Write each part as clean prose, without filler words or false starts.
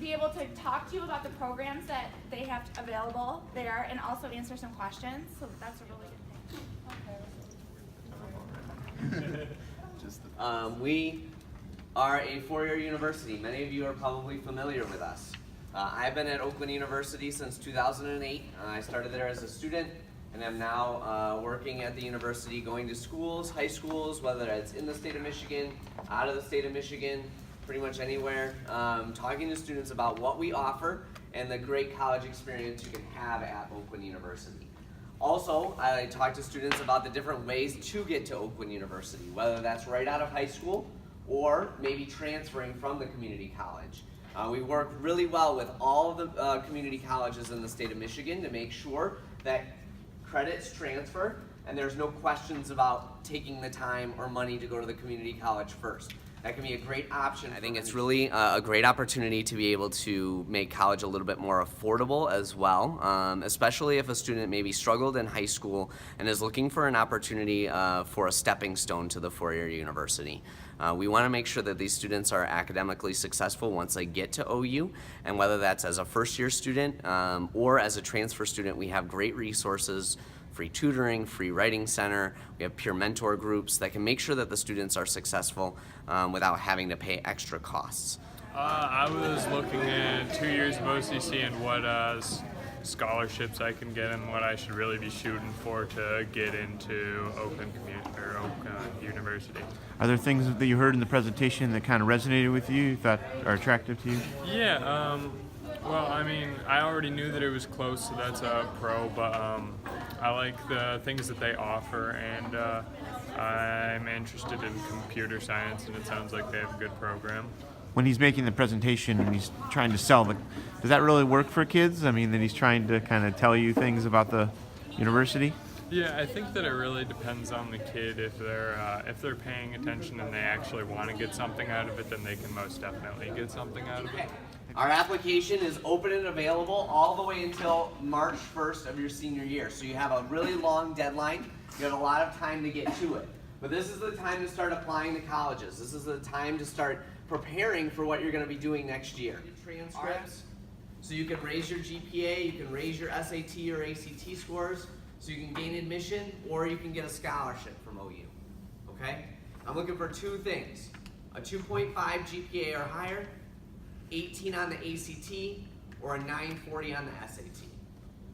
be able to talk to you about the programs that they have available there and also answer some questions. So that's a really good thing. We are a four-year university. Many of you are probably familiar with us. I've been at Oakland University since 2008. I started there as a student and I'm now working at the university, going to schools, high schools, whether it's in the state of Michigan, out of the state of Michigan, pretty much anywhere, talking to students about what we offer and the great college experience you can have at Oakland University. Also, I talk to students about the different ways to get to Oakland University, whether that's right out of high school or maybe transferring from the community college. We work really well with all of the community colleges in the state of Michigan to make sure that credits transfer and there's no questions about taking the time or money to go to the community college first. That can be a great option. I think it's really a great opportunity to be able to make college a little bit more affordable as well, especially if a student maybe struggled in high school and is looking for an opportunity for a stepping stone to the four-year university. We want to make sure that these students are academically successful once they get to OU, and whether that's as a first-year student or as a transfer student, we have great resources, free tutoring, free writing center. We have peer mentor groups that can make sure that the students are successful without having to pay extra costs. I was looking at 2 years of OCC and what scholarships I can get and what I should really be shooting for to get into Oakland University. Are there things that you heard in the presentation that kind of resonated with you, thought are attractive to you? Yeah, well, I mean, I already knew that it was close, so that's a pro, but I like the things that they offer, and I'm interested in computer science, and it sounds like they have a good program. When he's making the presentation and he's trying to sell, does that really work for kids? I mean, that he's trying to kind of tell you things about the university? Yeah, I think that it really depends on the kid. If they're paying attention and they actually want to get something out of it, then they can most definitely get something out of it. Our application is open and available all the way until March 1st of your senior year. So you have a really long deadline. You have a lot of time to get to it. But this is the time to start applying to colleges. This is the time to start preparing for what you're going to be doing next year. Transcripts, so you can raise your GPA, you can raise your SAT or ACT scores, so you can gain admission, or you can get a scholarship from OU. Okay? I'm looking for two things: a 2.5 GPA or higher, 18 on the ACT, or a 940 on the SAT.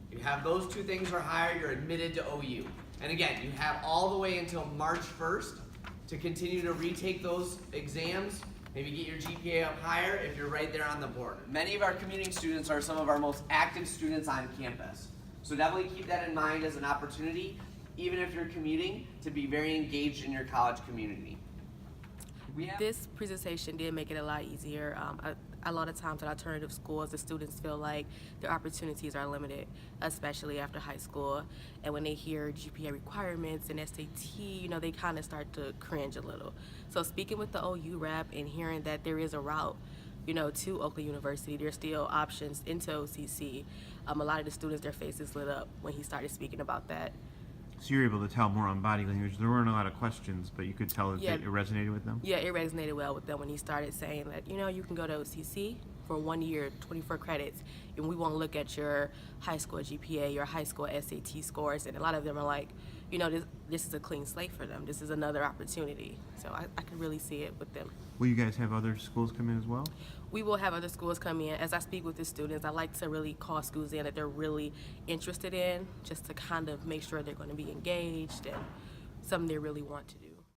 If you have those two things or higher, you're admitted to OU. And again, you have all the way until March 1st to continue to retake those exams, maybe get your GPA up higher if you're right there on the board. Many of our commuting students are some of our most active students on campus. So definitely keep that in mind as an opportunity, even if you're commuting, to be very engaged in your college community. This presentation did make it a lot easier. A lot of times at alternative schools, the students feel like their opportunities are limited, especially after high school. And when they hear GPA requirements and SAT, you know, they kind of start to cringe a little. So speaking with the OU rep and hearing that there is a route, you know, to Oakland University, there's still options into OCC. A lot of the students, their faces lit up when he started speaking about that. So you were able to tell more on body language. There weren't a lot of questions, but you could tell that it resonated with them? Yeah, it resonated well with them when he started saying that, you know, you can go to OCC for 1 year, 24 credits, and we won't look at your high school GPA, your high school SAT scores, and a lot of them are like, you know, this is a clean slate for them. This is another opportunity. So I can really see it with them. Will you guys have other schools come in as well? We will have other schools come in. As I speak with the students, I like to really call schools in that they're really interested in, just to kind of make sure they're going to be engaged and something they really want to do.